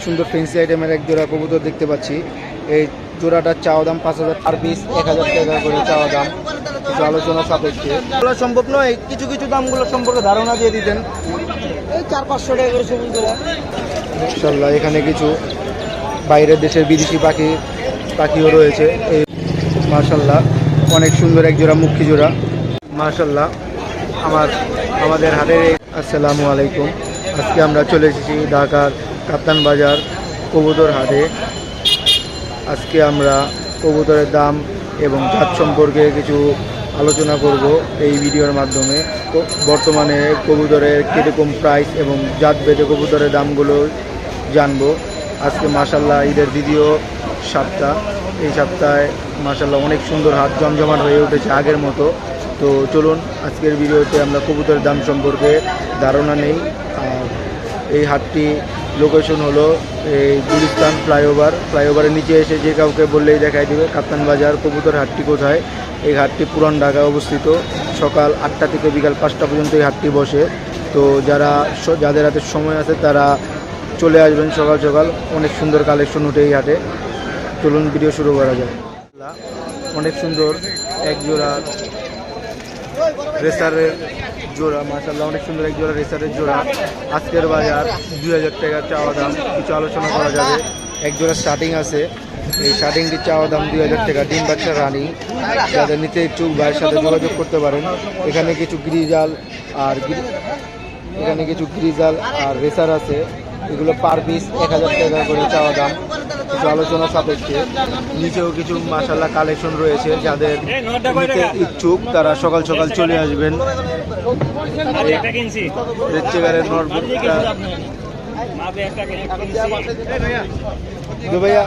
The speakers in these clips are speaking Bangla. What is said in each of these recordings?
সুন্দর ফেন্সি আইটেমের এক জোড়া কবুতর দেখতে পাচ্ছি। এই জোড়াটার চাওয়া দাম 5,000 পার পিস 1,000 টাকা করে চাওয়া দাম, কিছু আলোচনা সাপেক্ষে। বলা সম্ভব নয়, কিছু কিছু দামগুলো সম্পর্কে ধারণা দিয়ে দিতেন। এই 400-500 টাকা করে সবুজ জোড়া। ইনশাল্লাহ এখানে কিছু বাইরের দেশের বিদেশি পাখিও রয়েছে। এই মাশাল্লাহ অনেক সুন্দর এক জোড়া মুখী জোড়া মাশাল্লাহ। আমাদের হাটে আসসালামু আলাইকুম। আজকে আমরা চলে এসেছি ঢাকার কাপ্তান বাজার কবুতর হাটে। আজকে আমরা কবুতরের দাম এবং জাত সম্পর্কে কিছু আলোচনা করব এই ভিডিওর মাধ্যমে। বর্তমানে কবুতরের কীরকম প্রাইস এবং জাত ভেদে কবুতরের দামগুলো জানবো। আজকে মাশাল্লাহ ঈদের দ্বিতীয় সপ্তাহ, এই সপ্তাহে মাশাল্লাহ অনেক সুন্দর হাট জমজমাট হয়ে উঠেছে আগের মতো। তো চলুন আজকের ভিডিওতে আমরা কবুতরের দাম সম্পর্কে ধারণা নেই। আর এই হাটটি লোকেশন হলো এই গুলিস্তান ফ্লাইওভারের নিচে এসে যে কাউকে বললেই দেখাই দেবে কাপ্তান বাজার কবুতর হাটটি কোথায়। এই হাটটি পুরান ঢাকায় অবস্থিত। সকাল 8টা থেকে বিকাল 5টা পর্যন্ত এই হাটটি বসে। তো যাদের হাতে সময় আছে তারা চলে আসবেন সকাল সকাল। অনেক সুন্দর কালেকশন উঠে এই হাটে। চলুন ভিডিও শুরু করা যায়। অনেক সুন্দর এক জোড়া রেসারের জোড়া মাশাল্লাহ, অনেক সুন্দর এক জোড়া রেসারের জোড়া। আজকের বাজার 2,000 টাকা চাওয়া দাম, কিছু আলোচনা করা যাবে। এক জোড়া স্টার্টিং আছে, এই স্টার্টিংটির চাওয়া দাম 2,000 টাকা। ডিম বাচ্চা রানি, যাদের নিতে ইচ্ছুক ভাইয়ের সাথে যোগাযোগ করতে পারেন। এখানে কিছু গ্রিজাল আর রেসার আছে, এগুলো পার পিস 1,000 টাকা করে চাওয়া দাম, কিছু আলোচনা সাপেক্ষে। নিচেও কিছু মাশাল্লাহ কালেকশন রয়েছে, যাদের নিতে ইচ্ছুক তারা সকাল সকাল চলে আসবেন। ভাইয়া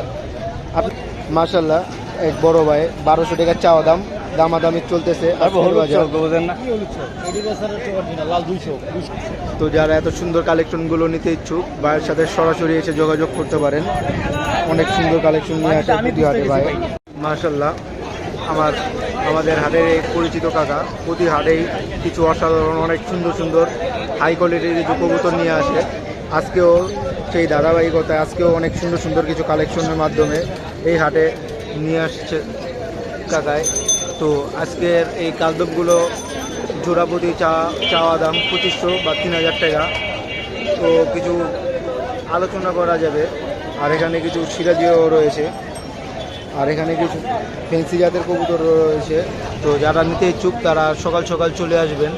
মাশাল্লাহ এক বড় ভাই 1200 টাকা চাওয়া দাম, দামাদামি চলতেছে। তো যারা এত সুন্দর কালেকশনগুলো নিতে ইচ্ছুক ভাইয়ের সাথে সরাসরি এসে যোগাযোগ করতে পারেন। অনেক সুন্দর কালেকশন নিয়ে আসে প্রতি হাটে ভাই মাশাল্লাহ। আমাদের হাটের এক পরিচিত কাকা প্রতি হাটেই কিছু অসাধারণ অনেক সুন্দর সুন্দর হাই কোয়ালিটির কিছু কবুতর নিয়ে আসে। আজকেও সেই ধারাবাহিকতায় আজকেও অনেক সুন্দর সুন্দর কিছু কালেকশনের মাধ্যমে এই হাটে নিয়ে আসছে কাকায়। তো আজকের এই কালদবগুলো জোড়াপতি চাওয়া দাম 2500 বা 3,000 টাকা। তো কিছু আলোচনা করা যাবে। আর এখানে কিছু সিরাজিও রয়েছে, আর এখানে কিছু ফেন্সি জাতের কবুতর রয়েছে। তো যারা নিতে ইচ্ছুক তারা সকাল সকাল চলে আসবেন।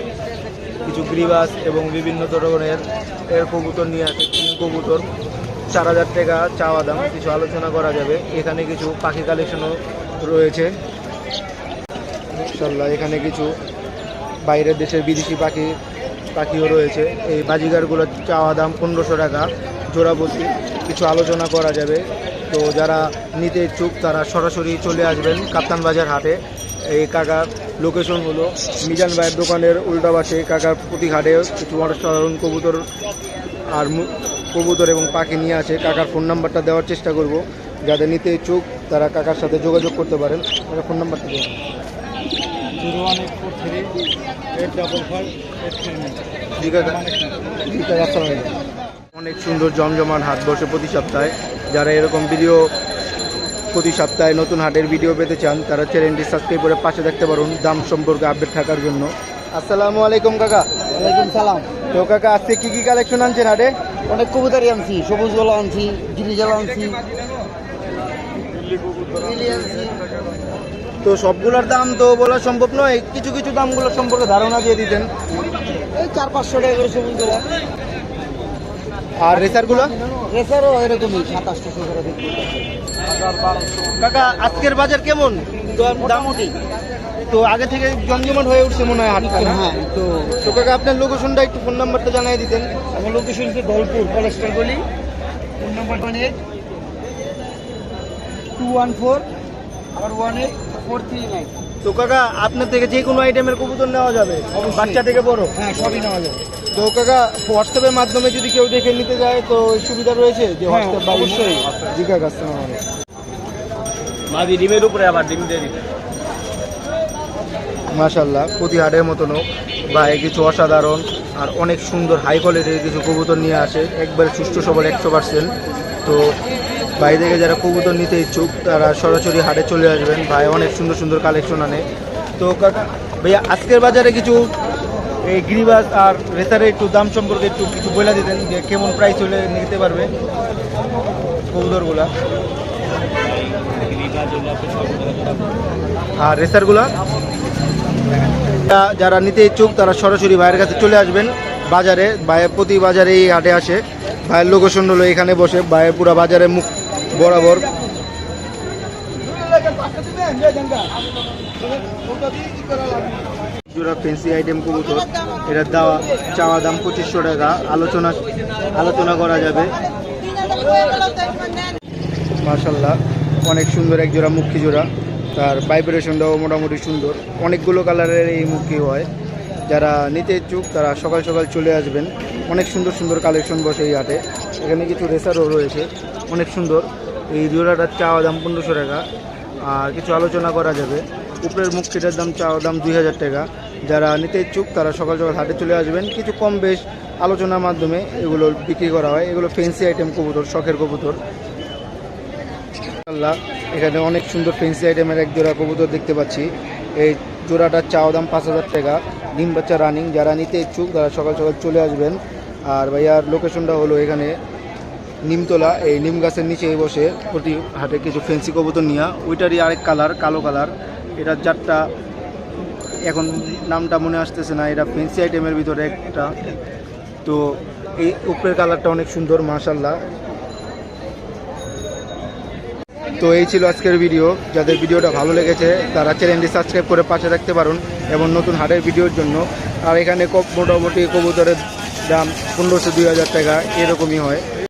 কিছু গ্রিবাস এবং বিভিন্ন ধরনের কবুতর নিয়ে আসে। কবুতর 4,000 টাকা চাওয়া দাম, কিছু আলোচনা করা যাবে। এখানে কিছু পাখি কালেকশনও রয়েছে ইনশাল্লাহ। এখানে কিছু বাইরের দেশের বিদেশি পাখিও রয়েছে। এই বাজিগারগুলোর চাওয়া দাম 1,500 টাকা জোড়াপতি, কিছু আলোচনা করা যাবে। তো যারা নিতে ইচ্ছুক তারা সরাসরি চলে আসবেন কাপ্তান বাজার হাটে। এই কাকার লোকেশন হলো মিজান ভাইয়ের দোকানের উল্টা পাশে। কাকার প্রতি হাটে কিছু অসাধারণ কবুতর এবং পাখি নিয়ে আছে। কাকার ফোন নাম্বারটা দেওয়ার চেষ্টা করব, যাদের নিতে ইচ্ছুক তারা কাকার সাথে যোগাযোগ করতে পারেন। কাকার ফোন নাম্বারটা দেবেন 01843 অনেক সুন্দর জমজমান হাট বসে প্রতি সপ্তাহে। যারা এরকম ভিডিও প্রতি সপ্তাহে নতুন হাটের ভিডিও পেতে চান তারা চ্যানেলটি সাবস্ক্রাইব করে পাশে দেখতে পারুন দাম সম্পর্কে আপডেট থাকার জন্য। আসসালামু আলাইকুম কাকা। ওয়ালাইকুম সালাম। তো কাকা আজকে কি কালেকশন আনছেন হাটে? অনেক কবুতরই আনছি, সবুজ গলা আনছি, গিরিজাল আনছি। তো সবগুলোর দাম তো বলা সম্ভব নয়, কিছু কিছু দামগুলো সম্পর্কে ধারণা দিয়ে দিতেন। এই 400-500 টাকা করে সবুজ গলা। আর রেসারগুলো? রেসারও এরকমই 2700 করে বিক্রি। কাকা আজকের বাজার কেমন? দাম উঠি তো আগে থেকে জমজমাট হয়ে উঠছে মনে হয় হাটটা না? হ্যাঁ। তো কাকা আপনার লোকেশনটা একটু ফোন নাম্বারটা জানিয়ে দিতেন। আমার লোকেশন হচ্ছে ধলপুর কলেস্টার গলি। ফোন নাম্বার 18-214 আবার 18-439। তো কাকা আপনার থেকে যে কোনো আইটেমের কবুতর নেওয়া যাবে, বাচ্চা থেকে বড়? হ্যাঁ, সবই নেওয়া যাবে। তো কাকা হোয়াটসঅ্যাপের মাধ্যমে যদি কেউ দেখে নিতে যায় তো সুবিধা রয়েছে যে হোয়াটসঅ্যাপ? অবশ্যই। জি কাকা আসসালামু আলাইকুম। মাদি ডিমের উপরে আবার ডিম দিয়ে দিতে মাশাল্লাহ প্রতি হাটের মতনও ভাই কিছু অসাধারণ আর অনেক সুন্দর হাই কোয়ালিটির কিছু কবুতর নিয়ে আসে। একবারে সুস্থ সবল 100%। তো বাইরে থেকে যারা কবুতর নিতে ইচ্ছুক তারা সরাসরি হাটে চলে আসবেন। ভাই অনেক সুন্দর সুন্দর কালেকশন আনে। তো কাকা ভাইয়া আজকের বাজারে কিছু এই গিরিবাজ আর রেসারের একটু দাম সম্পর্কে একটু কিছু বলে দিতেন যে কেমন প্রাইস হলে নিতে পারবে কবুতরগুলা, আর রেসারগুলা যারা নিতে ইচ্ছুক তারা সরাসরি ভাইয়ের কাছে চলে আসবেন বাজারে। ভাইয়ের প্রতি বাজারে এই হাটে আসে। ভাইয়ের লোকেশন হলো এখানে বসে, ভাইয়ের পুরো বাজারের মুখ বরাবর। জোড়া ফেন্সি আইটেম কবুতর, এটা চাওয়া দাম 2500 টাকা, আলোচনা করা যাবে। মাশাআল্লাহ অনেক সুন্দর এক জোড়া মুখী জোড়া, তার ভাইব্রেশনটাও মোটামুটি সুন্দর। অনেকগুলো কালারের এই মুখী হয়। যারা নিতে ইচ্ছুক তারা সকাল সকাল চলে আসবেন। অনেক সুন্দর সুন্দর কালেকশন বসে এই হাটে। এখানে কিছু রেসারও রয়েছে অনেক সুন্দর। এই জোড়াটার চাওয়া দাম 1500 টাকা, আর কিছু আলোচনা করা যাবে। উপরের মুখটিটার দাম চাওয়া দাম 2000 টাকা। যারা নিতে ইচ্ছুক তারা সকাল সকাল হাটে চলে আসবেন। কিছু কম বেশ আলোচনার মাধ্যমে এগুলো বিক্রি করা হয়। এগুলো ফেন্সি আইটেম কবুতর, শখের কবুতর। আল্লাহ এখানে অনেক সুন্দর ফেন্সি আইটেমের এক জোড়া কবুতর দেখতে পাচ্ছি। এই জোড়াটার চাওয়া দাম 5000 টাকা, ডিম বাচ্চা রানিং। যারা নিতে ইচ্ছুক তারা সকাল সকাল চলে আসবেন। আর ভাইয়ার লোকেশনটা হলো এখানে নিমতলা, এই নিম গাছের নিচে বসে প্রতি হাটে কিছু ফেন্সি কবুতর নিয়ে। ওইটারই আরেক কালার, কালো কালার। এটার যারটা এখন নামটা মনে আসতেছে না, এটা ফেন্সি আইটেমের ভিতরে একটা। তো এই উপরের কালারটা অনেক সুন্দর মাশাআল্লাহ। তো এই ছিল আজকের ভিডিও। যাদের ভিডিওটা ভালো লেগেছে তারা চ্যানেলটি সাবস্ক্রাইব করে পাশে রাখতে পারুন এবং নতুন হাটের ভিডিওর জন্য। আর এখানে মোটামুটি কবুতরের দাম 1500-2000 টাকা এরকমই হয়।